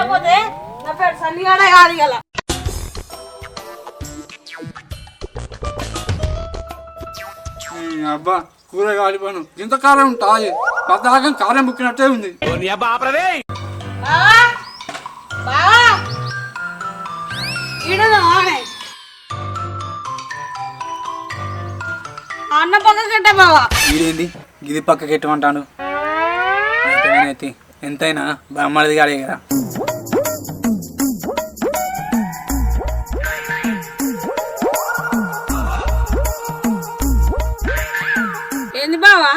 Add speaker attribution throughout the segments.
Speaker 1: కాకపోతే నా పేరు సన్నిగాడే కాదు ఇలా
Speaker 2: అబ్బా కూర కాలిపోను ఇంత కారం ఉంటాయి పద్దాకం కారం ముక్కినట్టే ఉంది.
Speaker 1: అన్న పక్కకెట్టే బావా
Speaker 2: ఇదేంది గిది పక్కకి ఎట్టమంటాను అయితే ఎంతైనా బ్రహ్మడిది కాడే కదా.
Speaker 1: ఏంది బావా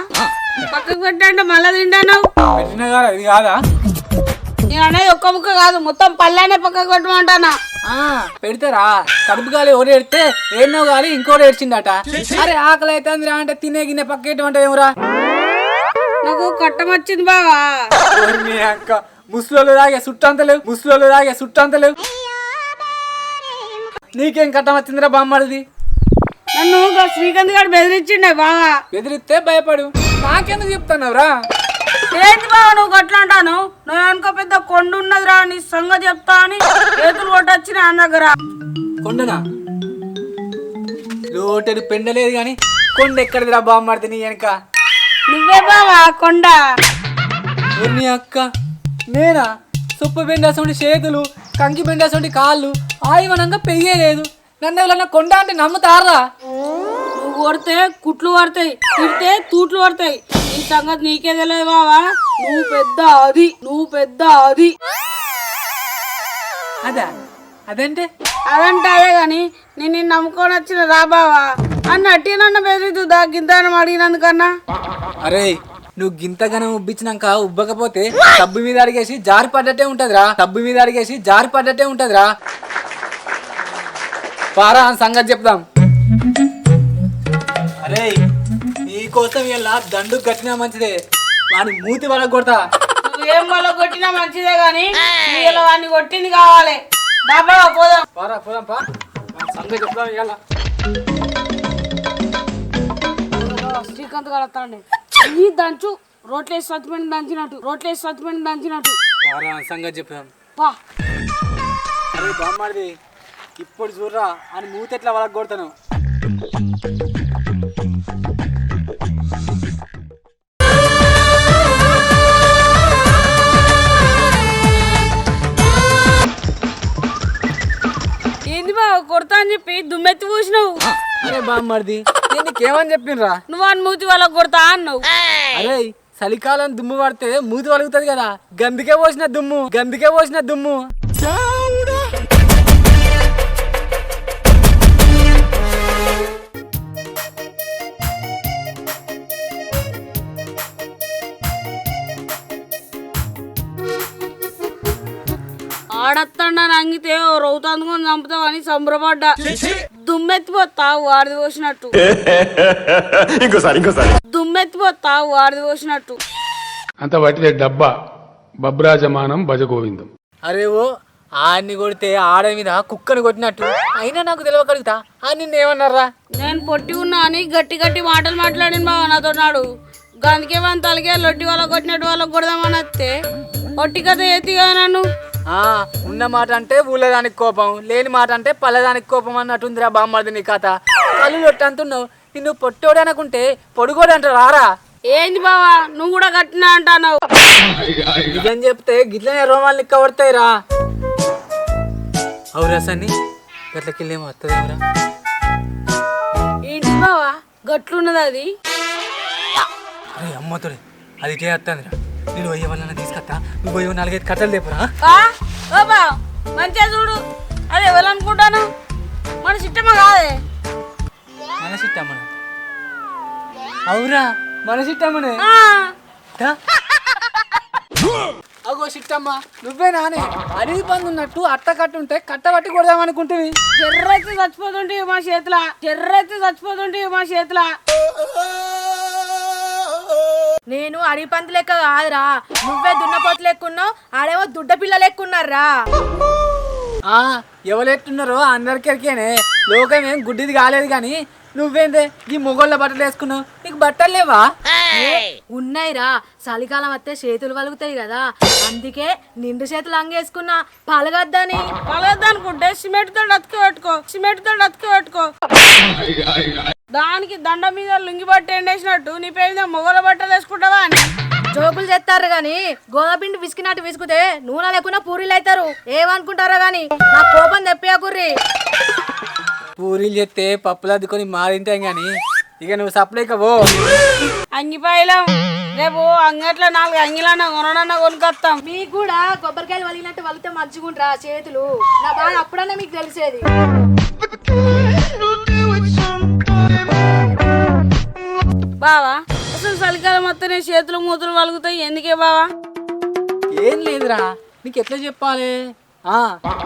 Speaker 1: పక్కకు పెట్టంటే మళ్ళా తింటాను
Speaker 2: పెట్టినా కదా ఇది కాదా?
Speaker 1: నేను అనేది ఒక్క ముక్క కాదు మొత్తం పళ్ళనే పక్కకు పెట్టమంటానా.
Speaker 2: పెడతారా కడుపు గాలి ఒకటి ఎడితే ఏన్నో గాలి ఇంకోటి ఏడ్చిందట. అరే ఆకలి అయితే అంటే తినే గిన్నె పక్క ఎటువంటి ఏమరా
Speaker 1: నాకు కట్టం వచ్చింది బావా.
Speaker 2: అక్క ముసలోళ్ళు తాగే చుట్టంత లేవు నీకేం కట్టం వచ్చిందిరా బామ్మడిది?
Speaker 1: నన్ను శ్రీకాంత్ గారు బెదిరించిండే బావా.
Speaker 2: బెదిరిస్తే భయపడు నాకెందుకు చెప్తున్నావురా?
Speaker 1: ఏంటి బావా నువ్వు గట్లా అంటాను? నువ్వు అనుకో పెద్ద కొండ ఉన్నదిరా నీ సంగతి చెప్తా అని చేతులు కొట్టొచ్చిన ఆయన దగ్గర.
Speaker 2: కొండనా? లోటెడు పెండలేదు గాని కొండ ఎక్కడిదిరా బామ్మడిది నీ వెనక?
Speaker 1: నువ్వే బావా కొండ.
Speaker 2: నీ అక్క నేనా? సుప్పు బెండాసండి చేతులు కంకి బెండాసండి కాళ్ళు ఆయివనంగా పెయ్యలేదు. నన్ను ఎవరన్నా కొండ అంటే నమ్ముతారా?
Speaker 1: నువ్వు కొడితే కుట్లు పడతాయి, తిడితే తూట్లు పడతాయి. ఈ సంగతి నీకే తెలియదు బావా. నువ్వు పెద్ద అది
Speaker 2: అదా అదంటే
Speaker 1: అదంటే అదే గాని నేను నిన్ను నమ్ముకొని వచ్చిన రా బావా అన్న అట్టి నన్ను బెదిరిద్దా గింతనం అడిగినందుకన్నా.
Speaker 2: అరే నువ్వు గింతగానే ఉబ్బించినాక ఉబ్బకపోతే సబ్బు మీద అడిగేసి జారి పడ్డట్టే ఉంటదిరా. పారా సంగతి చెప్దాం. అరే నీకోసం ఇలా దండు కట్టినా మంచిదే, వాడిని మూతి వల్ల కొడతా.
Speaker 1: నువ్వేం వల్ల కొట్టినా మంచిదే గాని ఇలా వాడిని కొట్టింది కావాలి. బాబా పోదాం.
Speaker 2: పోదాం పా సంగతి చెప్దాం. ఇవాళ
Speaker 1: శ్రీకాంత్ గారు వస్తాండి ఈ దంచు రోట్లేసి సత్తిపెండి దంచినట్టు
Speaker 2: పారా సంగతి చెప్దాం
Speaker 1: పా.
Speaker 2: అరే బామ్మాడిది ఇప్పుడు చూడరా అని మూతి ఎట్లా వాళ్ళకి కొడతాను.
Speaker 1: ఏంది బావ కొడతా అని చెప్పి దుమ్మెత్తి పూసినావు.
Speaker 2: అరే బామ్మడిది నేను నీకేమని చెప్పిండ్రా?
Speaker 1: నువ్వు అని మూతి వాళ్ళకి కొడతా అన్నావు.
Speaker 2: అరే చలికాలం దుమ్ము పడితే మూతి వలుగుతుంది కదా, గందుకే పోసిన దుమ్ము.
Speaker 1: ఆడత్తండ అంగితే రౌతాందుకొని చంపుతావని సంబరపడ్డా. దుమ్మెత్తిపోతా వాడిది పోసినట్టు
Speaker 3: అంత వాటిదే డబ్బా బబ్రాజమానం భజగోవిందం.
Speaker 2: అరే ఓ ఆడిని కొడితే ఆడ మీద కుక్కని కొట్టినట్టు అయినా నాకు తెలియగలుగుతా. నిన్నేమన్నారా?
Speaker 1: నేను పొట్టి ఉన్నా అని గట్టి మాటలు మాట్లాడిన బావ నాతో నాడు. గందుకే వాళ్ళ తలకే లొట్టి వాళ్ళకి కొట్టినట్టు వాళ్ళకి కొడదామని వస్తే పొట్టి కథ ఎత్తిగా నన్ను.
Speaker 2: ఉన్న మాట అంటే ఊళ్ళదానికి కోపం, లేని మాట అంటే పల్లెదానికి కోపం అన్నట్టుందిరా బామ్మది నీ కథ. కళ్ళు లొట్టి అంటున్నావు. నిన్ను పొట్టోడు అనుకుంటే పొడుగోడు అంటారు రారా?
Speaker 1: ఏంది బావా నువ్వు కూడా గట్టినా అంటున్నావు.
Speaker 2: ఇదని చెప్తే గిట్లనే రోమాలు నిక్క పడతాయిరా. అవురా సన్ని గట్లకెళ్ళేమో వస్తుందేమరా?
Speaker 1: ఏంటి బావా గట్లున్నది అది?
Speaker 2: అరే అమ్మతోడే అది చేస్తుందిరా. నేను పోయే వాళ్ళని తీసుకొస్తా, నువ్వు పోయే 4-5 కట్టలు లేపురా.
Speaker 1: బాబా మంచిగా చూడు. అదే ఎవరనుకుంటాను మన సిట్టమ్మ కాదే.
Speaker 2: మన సిట్టమ్మన? అవురా మన సిట్టమ్మనే. అగో సిట్టమ్మ నువ్వే నానే అడవి పంది ఉన్నట్టు అట్ట కట్టుంటే కట్టబట్టి కొడదామనుకుంటుంది.
Speaker 1: చెర్రైతే చచ్చిపోతుంటే మా చేతుల.
Speaker 4: నేను అడవి పంది లెక్క కాదురా, నువ్వే దున్నపోతు లెక్కున్నావు, ఆడేమో దుడ్డ పిల్ల లెక్కున్నారా.
Speaker 2: ఎవరెట్టున్నారో అందరికెరికేనే. లోకం ఏం గుడ్డిది కాలేదు కానీ నువ్వేందే ఈ మొగోళ్ళ బట్టలు వేసుకున్నావు, నీకు బట్టలు లేవా?
Speaker 4: ఉన్నాయిరా, చలికాలం వస్తే చేతులు వలుగుతాయి కదా, అందుకే నిండు చేతులు అంగేసుకున్నా పలగద్దని.
Speaker 1: పలగద్దనుకుంటే సిమెంట్ తో అతుకు పెట్టుకో దానికి దండ మీద లుంగి బట్ట ఎండేసినట్టు నీ పేద మొగల బట్టలు వేసుకుంటావా అని
Speaker 4: జోకులు చేస్తారు గాని గోధపిండి విసికినట్టు విసుకుతే నూనె లేకుండా పూరీలు అవుతారు. ఏమనుకుంటారో గాని నా కోపం తెప్పకుర్రి.
Speaker 2: పూరీలు చేస్తే పప్పులు అద్దుకొని మారింటాం గాని ఇక నువ్వు సప్లైక పో.
Speaker 1: అంగిపాయలం రేపు అంగట్లో 4 అంగిలన్నా కొనన్నా కొనుకొస్తాం.
Speaker 4: మీకు కూడా కొబ్బరికాయలు వలిగినట్టు వలితే మంచిగుంటారా చేతులు? నా బాధ అప్పుడన్నా మీకు తెలిసేది.
Speaker 1: బావా అసలు చలికాలం మొత్తం నీ చేతులు మూతులు వలుగుతాయి ఎందుకే బావా?
Speaker 2: ఏం లేదురా, నీకు ఎట్లా చెప్పాలి?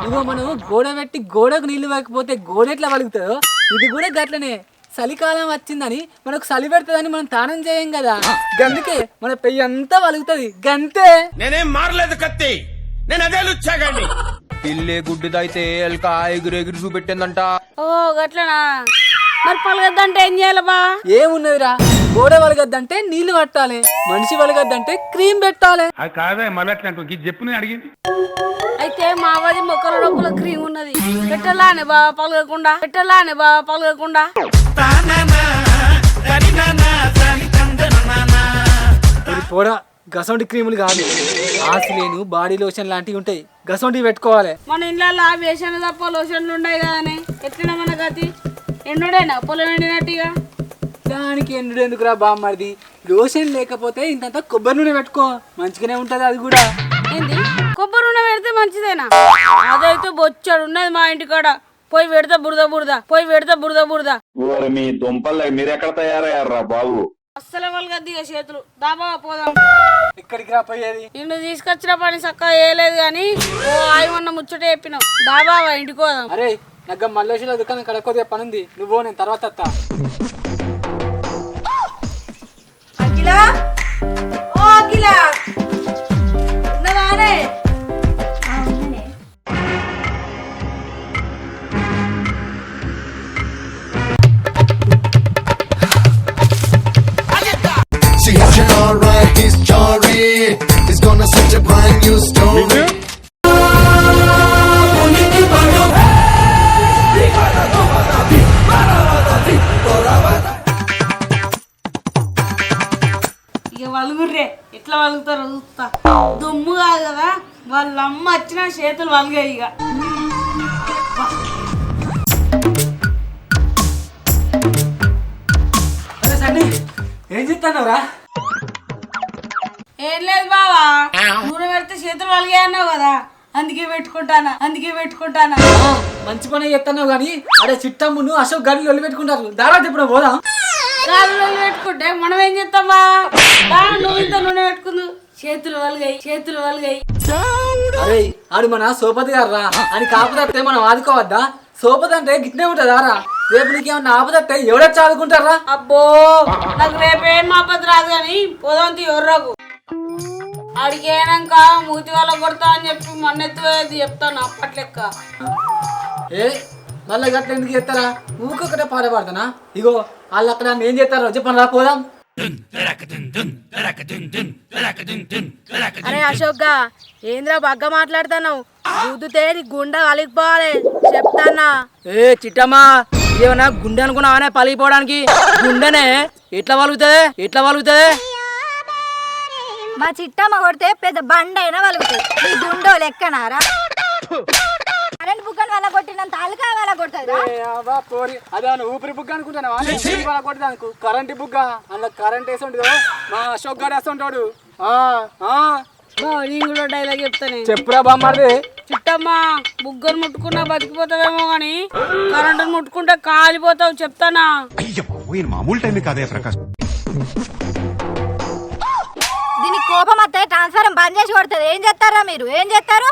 Speaker 2: ఇగో మనం గోడ పెట్టి గోడకు నీళ్లు వేయకపోతే గోడ ఎట్లా వలుగుతుందో ఇది కూడా గట్లనే. చలికాలం వచ్చిందని మనకు చలి పెడుతుందని మనం తానం చేయం కదా, గందుకే మన పెయ్యి అంతా వలుగుతుంది గంతే.
Speaker 5: నేనేం మారలేదు కత్తి, నేను అదే లుచ్చాగండి. పిల్లే గుడ్డిదైతే ఎల్క ఎగురెగిరి చూపెట్టిందంట.
Speaker 1: ఓ గట్లనా? మరి పలగద్దంటే ఏం చేయాలి బా?
Speaker 2: ఏమున్నదిరా, గోడ వలగద్దంటే నీళ్లు పట్టాలి, మనిషి వలగద్దంటే క్రీమ్ పెట్టాలి.
Speaker 3: అది కాదా మళ్ళీ అట్లా అంటూ చెప్పు నేను అడిగింది.
Speaker 1: అయితే మావాది మొక్కల డొక్కల క్రీమ్ ఉన్నది, పెట్టలానే బా పలగకుండా,
Speaker 2: పోడా గసంటి క్రీములు కాదు, ఆసిలేను బాడీ లోషన్ లాంటివి ఉంటాయి, గసంటివి పెట్టుకోవాలి.
Speaker 1: మన ఇంట్లో వేసాను తప్ప లోషన్లు ఉన్నాయి కదనే, ఎట్లా మన గతి? ఎండుడేనా పొలం ఎండినట్టుగా?
Speaker 2: దానికి ఎండు ఎందుకురా బామ్మది, లోషన్ లేకపోతే ఇంతంత కొబ్బరి నూనె పెట్టుకో, మంచిగానే ఉంటది అది కూడా.
Speaker 1: ఏంది కొబ్బరి నూనె పెడితే మంచిదేనా? అదైతే బొచ్చాడు ఉన్నది మా ఇంటికాడ, పోయి పెడితే బురద.
Speaker 6: మీ దుంపలు మీరెక్కడ తయారయ్యారా బాబు?
Speaker 1: అస్సలు వాళ్ళు గద్దిగా చేతులు దాబా పోదాం.
Speaker 2: ఇక్కడికి రా పోయేది.
Speaker 1: నిన్ను తీసుకొచ్చిన పని చక్కగా వేయలేదు కానీ ఓ ఆయమన్న ముచ్చట చెప్పినావు. దాబావా ఇంటికి పోదాం.
Speaker 2: అరే నగ్గ మల్లేశ్వర దుకాణం కడకొద్దిగా పనుంది, నువ్వు నేను తర్వాత వస్తా.
Speaker 4: అఖిలా, ఓ Akhila, ఉన్నదానే?
Speaker 7: See how you alright, he's Jory. He's gonna set a brand new story.
Speaker 1: ఇక వలుగుర్రే ఎట్లా వలుగుతారో చూస్తా. దుమ్ము కాదు కదా, వాళ్ళ అమ్మ వచ్చిన చేతులు వలిగాయి. ఇక
Speaker 2: అరే సండి ఏం చెప్తానవరా?
Speaker 1: ఏం లేదు బావా, నూనె పెడితే చేతులు వలిగాయి అన్నావు కదా, అందుకే పెట్టుకుంటానా.
Speaker 2: మంచి పని చెప్తాను కానీ అరే చిట్టమ్మును అశోక్ గాడిని ఒళ్ళు పెట్టుకుంటారు, దారా ఇప్పుడు పోదాం.
Speaker 1: కాళ్ళు పెట్టుకుంటే మనం ఏం చేస్తాం బా? నువ్వు ఇంత నూనె పెట్టుకుందు, చేతులు వలిగాయి.
Speaker 2: అరే ఆడు మన సోపతి గారు రా, అని కాపుదత్తే మనం ఆదుకోవద్దా? సోపతి అంటే గిట్నే ఉంటుందా రా? రేపు నీకేమన్నా ఆపదత్తే ఎవడొచ్చి ఆదుకుంటారా?
Speaker 1: అబ్బో నాకు రేపేం ఆపద రాదు కానీ పోదాం ఎవర్రాకు. అడిగేనాక మూతి వాళ్ళ కొడతా అని చెప్పి మొన్నెత్తి చెప్తాను అప్పట్లెక్క.
Speaker 2: ఏ మళ్ళీ గట్ల ఎందుకు చేస్తారా? ఊకొకటే పాట పాడతానా? ఇగో వాళ్ళు అక్కడ ఏం చేస్తారో చెప్పను రా, పోదాం.
Speaker 4: అరే అశోక్ గా, ఏంద్రా బగ్గ మాట్లాడుతున్నావు? గుద్దుతే నీ గుండె కలిగిపోవాలి చెప్తానా.
Speaker 8: ఏ చిట్టమ్మా, ఏమన్నా గుండె అనుకున్నావానే పలిగిపోవడానికి? గుండెనే ఎట్లా వలుగుతుంది?
Speaker 9: మా చిట్టమ్మ కొడితే పెద్ద బండ అయినా వలుగుతాయి, నీ గుండో లెక్కనారా? కరెంట్ బుగ్గను వల్ల కొట్టినంత అలకా వల్ల కొడుతుందా?
Speaker 2: అదే ఊపిరి బుగ్గ అనుకుంటాను, కరెంట్ బుగ్గ అందులో కరెంట్ వేసి ఉంటుందో మా అశోక్ గారు వేస్తుంటాడు.
Speaker 1: నేను కూడా డైలాగ్ చెప్తాను,
Speaker 2: చెప్పురా బామ్మది.
Speaker 1: చిట్టమ్మా బుగ్గను ముట్టుకున్నా బతికిపోతావేమో గాని కరెంటు ముట్టుకుంటే కాలిపోతావు చెప్తానా.
Speaker 7: మామూలు టైం కాదే ప్రకాష్.
Speaker 9: దీనికి కోపం వస్తే ట్రాన్స్ఫారం బంద్ చేసి కొడుతుంది. ఏం చేస్తారా మీరు? ఏం చేస్తారు?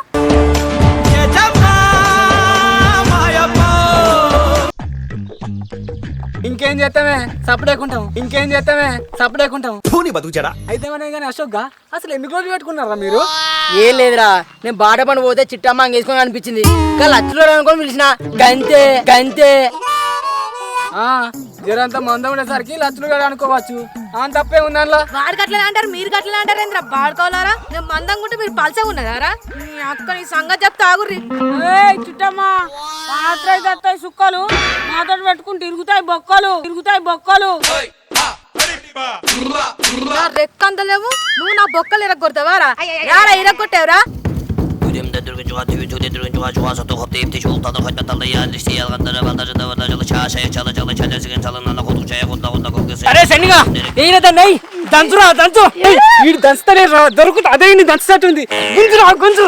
Speaker 2: ఇంకేం చేస్తామే సపడేకుంటాం, అయితే కానీ అశోక్ గా అసలు ఎన్ని రోజులు పెట్టుకున్నారా మీరు?
Speaker 8: ఏం లేదురా, నేను బాట పని పోతే చిట్టమ్మ అంగేసుకొని అనిపించింది, కానీ లచ్చలో అనుకొని పిలిచిన గంతే.
Speaker 2: జరంతా మందం ఉండేసరికి లచ్చులు కూడా అనుకోవచ్చు అని తప్పే ఉంది అందులో.
Speaker 4: వాడు గట్లనే అంటారు మీరు గట్లనే అంటారు ఏంద్రా బాడుకోవాలరా నేను మందంగా ఉంటే మీరు పలసగా ఉన్నదారా నీ అక్క నీ సంగతి చెప్తా ఆగుర్రి
Speaker 1: ఏయ్ చిట్టమ్మా మాత్రం వస్తాయి సుక్కలు మాతో పెట్టుకుని తిరుగుతాయి బొక్కలు
Speaker 4: నా రెక్కంత లేవు నువ్వు నా బొక్కలు ఇరగొడతావారా యారా ఇరగొట్టావురా
Speaker 8: అరే సన్నిగా ఏయిన దాన్ని దంచురా దంచు వీడు దంచుతానే దొరుకుతా అదే దంచుతుంది గుంజురా గుంజు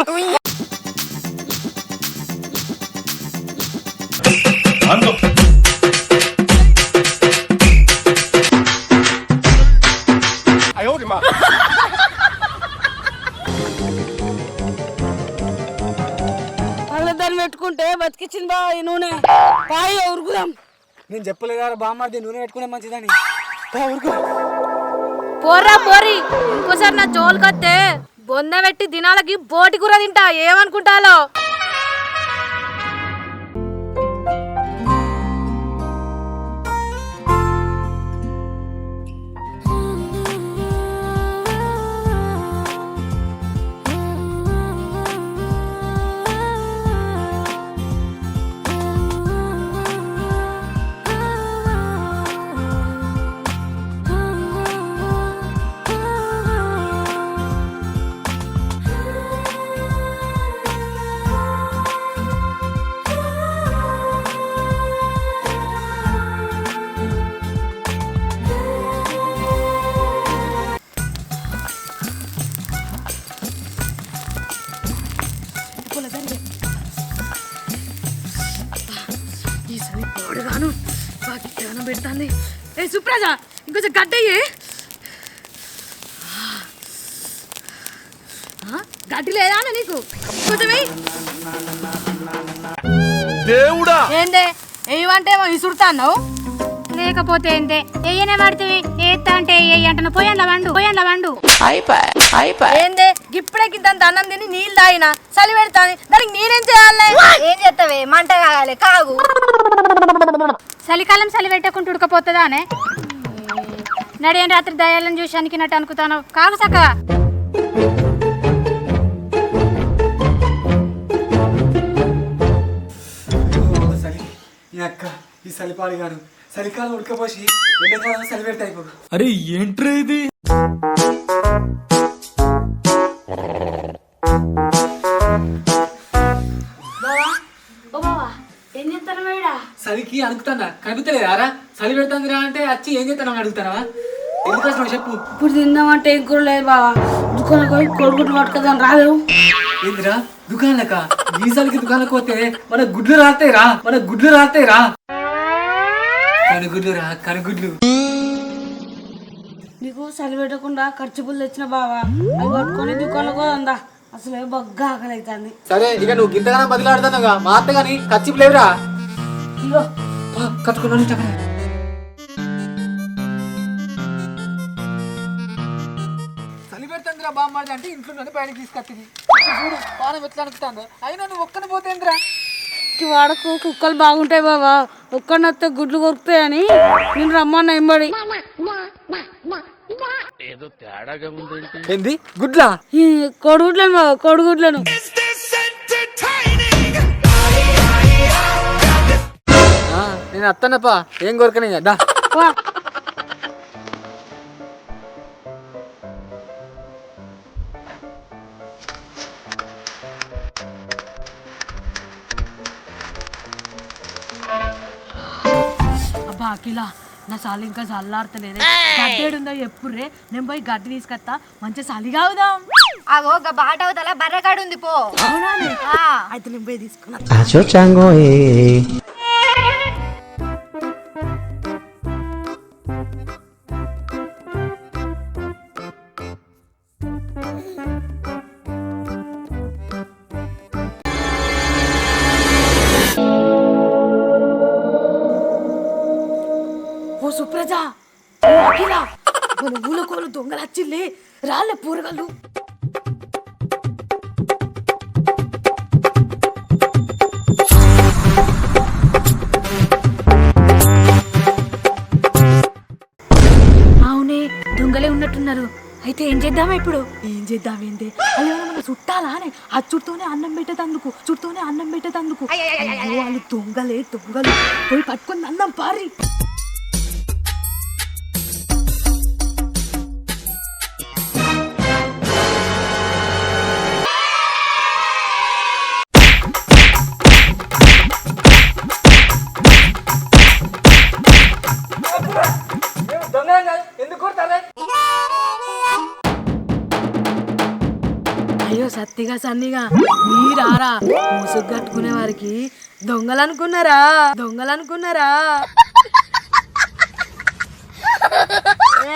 Speaker 1: దాన్ని పెట్టుకుంటే బతికిచ్చింది బా ఈ నూనె పాయి ఉరుకుదాం.
Speaker 2: నేను చెప్పలేదా బామ్మది నూనె పెట్టుకునే మంచిదని.
Speaker 4: పోర్రా పోరి ఇంకోసారి నా జోలికొస్తే బొంద పెట్టి దినాలకి బోటి కూర తింటా ఏమనుకుంటాలో పెడతాంది. ఏ సుప్రజ ఇంకొంచెం గడ్డయ్యే గడ్డి లేదా నీకు కొంచెం దేవుడా ఏందే ఏమంటేమో ఇసురుతాను
Speaker 9: లేకపోతే ఏంటే ఎయ్యనే పడుతుంది ఏత్తా అంటే ఎయ్యి అంటున్నా పోయండ్ల వండు
Speaker 4: ఏందే ఇప్పుడే కింద అన్నం తిని నీళ్ళు తాగిన చలి పెడతాను దానికి నేనేం చేయాలి
Speaker 9: ఏం చేస్తావే మంట కాగాలి కాగు చలికాలం చలి పెట్టకుండా ఉడకపోతుందా అనే నడియని రాత్రి దయాలను చూసి అనికినట్టు అనుకుతాను కాగు చక్కగా
Speaker 2: అక్క ఈ చలిపాడు గాను చలికాలం ఉడకపోసి ఎండాకాలం చలి పెడతా అయిపో.
Speaker 8: అరే ఏంట్రా ఇది
Speaker 1: ఏం చేస్తాను మేడా
Speaker 2: చలికి అనుకుతానా కనిపిస్తలేదారా చలి పెడుతుందిరా అంటే వచ్చి ఏం చేస్తాను అడుగుతానా ఎందుకు వచ్చినావు చెప్పు.
Speaker 1: ఇప్పుడు తిందామంటే ఏం కూడా లేదు బావా దుకాణం పోయి కొడుకుట్టు పట్టుకోదాం రాలేవు.
Speaker 2: ఏందిరా దుకాణాలక ఈ చలికి దుకాణాలకు పోతే మన గుడ్లు రాస్తాయి రా కనుగుడ్లు
Speaker 1: నీకు చలి పెట్టకుండా ఖర్చుపులు తెచ్చిన బావా అవి పట్టుకొని దుకాణంలో పోదా అసలు బొగ్గా ఆకలి అవుతుంది.
Speaker 2: సరే ఇక నువ్వు గింతగానే బదిలాడుతున్నావుగా మా అత్త గాని ఖర్చు లేవురా
Speaker 1: ఇగో
Speaker 2: కట్టుకున్నాను చలి పెడుతుందిరా బామ్మాడి అంటే ఇంట్లో బయటకు తీసుకొచ్చింది చూడు పానం ఎట్లా అనుకుతాను అయినా నువ్వు ఒక్కని పోతేందిరా
Speaker 1: వాడకు కుక్కలు బాగుంటాయి బాబా ఒక్కడినొస్తే గుడ్లు కొరుకుతాయని నేను రమ్మన్నా ఎంబడి
Speaker 2: ఏంది గుడ్లా
Speaker 1: కోడిగుడ్లను బాబా కోడిగుడ్లను
Speaker 2: నేను అత్తనప్పా ఏం కోరుకనే దా
Speaker 1: వా.
Speaker 4: అబ్బా అఖిలా నా చలి ఇంకా చల్లారుతలేదే గడ్డేడుందో ఎప్పుడురే నేను పోయి గడ్డి తీసుకొస్తా మంచిగా చలిగా అవుదాం
Speaker 9: అగో బాట అవుతా బర్రకాడు ఉంది పో
Speaker 4: అయితే నేను పోయి తీసుకున్నా ఓ సుప్రజ అఖిల మన ఊలకోలు దొంగలు వచ్చిల్లే రాళ్ళే పూరగాళ్ళు ఉన్నట్టున్నారు. అయితే ఏం చేద్దామా ఇప్పుడు? ఏం చేద్దాం ఏంటి? అయ్యో మన చుట్టాలా అని ఆ చుట్టూనే అన్నం పెట్టేటందుకు అయ్యో వాళ్ళు దొంగలు పోయి పట్టుకొని అన్నం పారి.
Speaker 2: ఎందుకు కొడతారే?
Speaker 4: అయ్యో సత్తిగా సన్నిగా మీరారా ముసుగు కట్టుకునే వారికి దొంగలనుకున్నారా?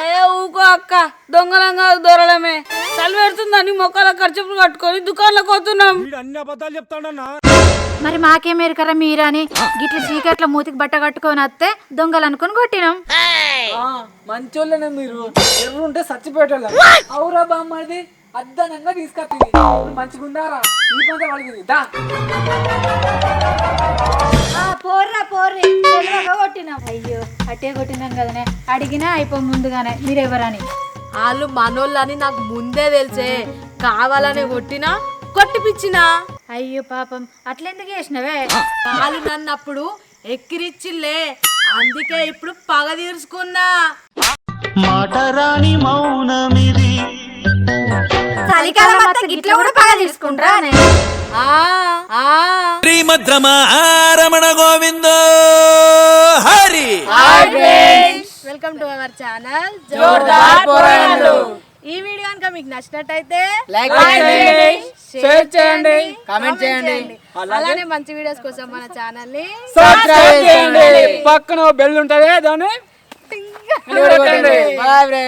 Speaker 1: ఏ ఊకో అక్క, దొంగలంగా దొరలమే. చలి పెడుతుందని మొక్కల ఖర్చులు కట్టుకొని దుకాణంలోకి పోతున్నాం.
Speaker 8: అన్ని అబద్ధాలు చెప్తాడన్నా.
Speaker 9: మరి మాకేం ఎరకరా మీరని గిట్ల చీకట్ల మూతికి బట్ట కట్టుకొని వస్తే దొంగలు అనుకుని కొట్టినాం.
Speaker 2: మంచోళ్ళనే మీరు, ఎర్రుంటే చచ్చిపోయేటోళ్ళం. అవురా బామ్మది, అద్దనంగా తీసుకొచ్చింది. మంచిగుందారా? ఈ పంట పడిగింది దా.
Speaker 9: పోర్రి కొట్టినాం. అయ్యో అట్టే కొట్టినాం కదనే, అడిగినా అయిపో ముందుగానే మీరెవరని.
Speaker 4: వాళ్ళు మనోళ్ళని నాకు ముందే తెలిసే, కావాలనే కొట్టిపిచ్చినా.
Speaker 9: అయ్యో పాపం అట్లెందుకు చేసినవే?
Speaker 4: వాళ్ళు నన్నప్పుడు ఎక్కిరిచ్చిల్లే, అందుకే ఇప్పుడు పగ తీర్చుకున్నా.
Speaker 9: చలికాలం అంతా గిట్ల కూడా పగ తీసుకుంటారా?
Speaker 5: Ramana Govindo Hari.
Speaker 4: Welcome to our channel
Speaker 1: జోర్దార్ పోరాడాలు.
Speaker 4: ఈ వీడియో కనుక మీకు నచ్చినట్టయితే
Speaker 2: లైక్ చేయండి, షేర్ చేయండి, కామెంట్ చేయండి.
Speaker 4: అలానే మంచి వీడియోస్ కోసం మన ఛానల్ ని
Speaker 2: సబ్స్క్రైబ్ చేయండి. పక్కన బెల్ ఉంటది, దాన్ని
Speaker 8: బాయ్.